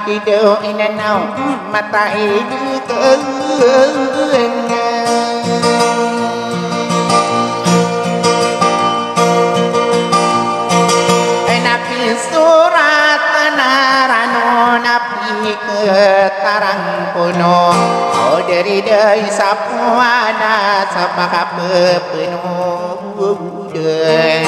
đi đâu anh nào mà tại cớ napi surat narano napi ketarang puno oh dari dari sapuana sapaka penuh den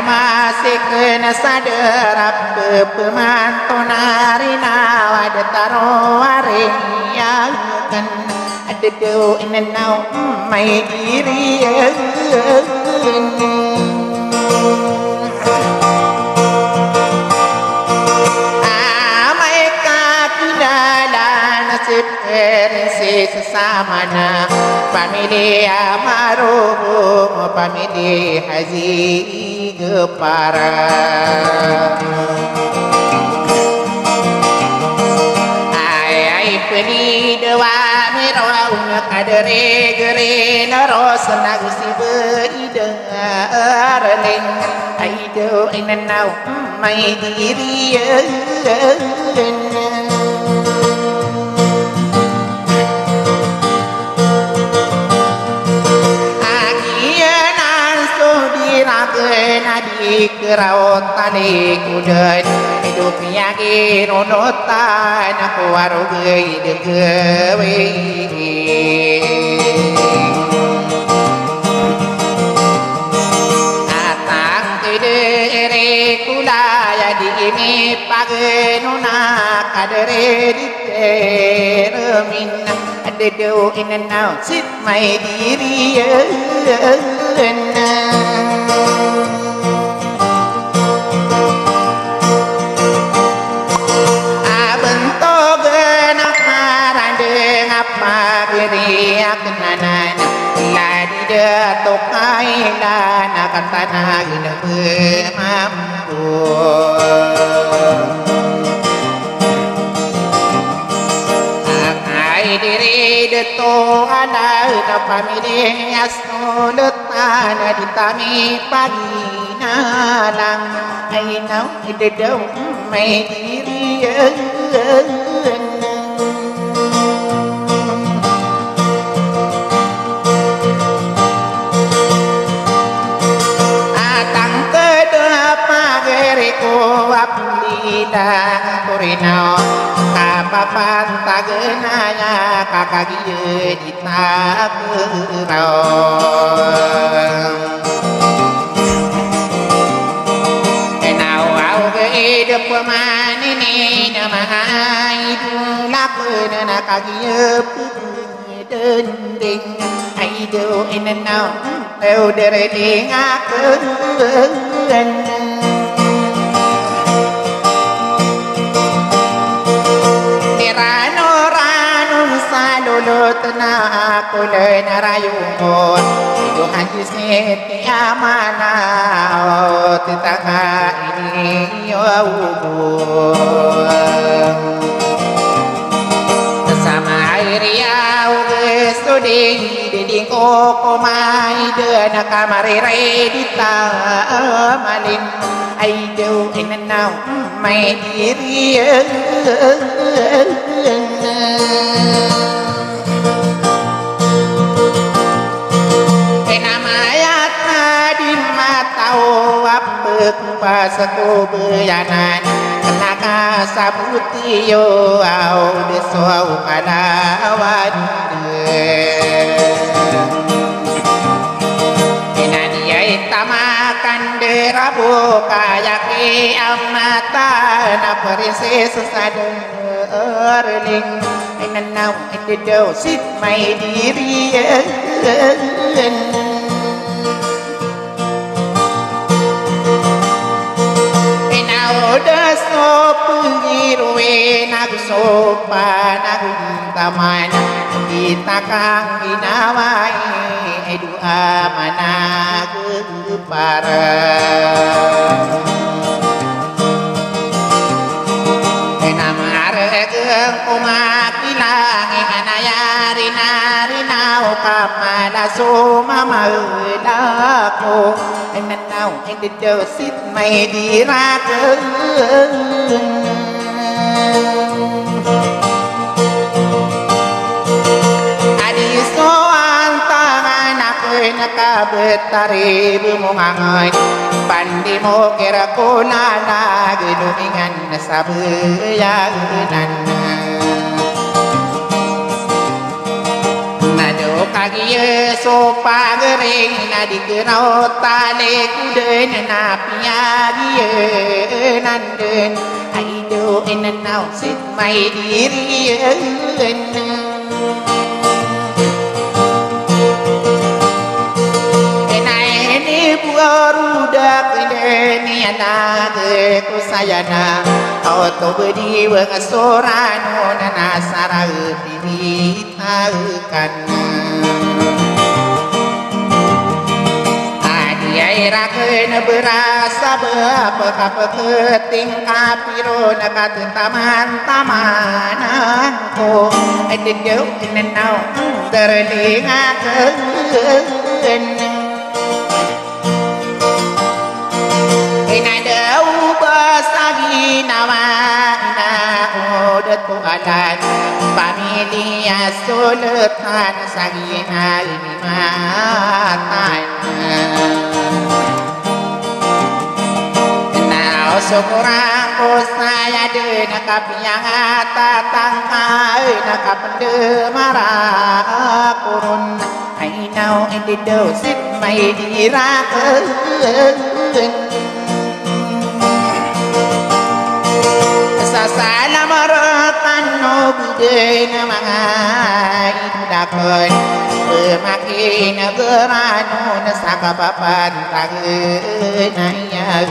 masih kena sadar pemantonarina ada taruharing yang kan ada do inenau mai diri amai kapinala nasib tersi sesamana familia maruh famili haji para ai peni dewa merawa kadere gere naros nagusi beidar leng ai do inenau mai diri nadi keraut tali kudan hidupnya kironotan aku warugai degewe atang kedere kula ya diimi pagenuna kadere diteremin ada do inenau sit mai diri kenanan ladi datuk ailan akan tanah mampu akai diri deto ada pamili asno letan ditami pagi nalang ainau dedau mai diri Korinau kapapan tagenanya kakak gieu ditakeurau enau au hidup pemanini nama idulakeun kakak gieu dending aido enau eu dereng akeun tenang kulai narayungon itu hajis neti amanah tetangga ini sama air yau gesuding diding koko mai den kamari redita malin aido enau mai diri pasaku beyanan kenaka sabutiyo au desau kalawan tamakan derabu kayaki amata na princess sadarling inanaw indidaw sit may diri so pagirwe nagsopa nagtaman kita kang ginaway ay dua managpara ay namaragang kumakilang ikanayari narinaw kamalaso mamalako ay nanaw hindi daw sit may diragang adiso ang tangan ako'y nakabetari bumungangan pandi mo kira ko na nagilumingan na sa bayanan kagiye so pagaring na digiraw tali kuden na piyagiye nandun ay doon na sit may diriyan kenay buarudak niya nage kusayana auto bediwang sorano na nasarag pinitakan rakeun berasa bapa keting kapiro nakat taman-tamananku edeu nenau terlingakeun inadau basagi nama udah tuadan pamilia sultan sagina ini matan syukurang ko saya de nakapiang tatangkay nakapendemara kurun ay now hindi daw sit may dirakeun sasalamarakan no bide na mga idakon pemakin gerano na sa kapapan tageun ayaw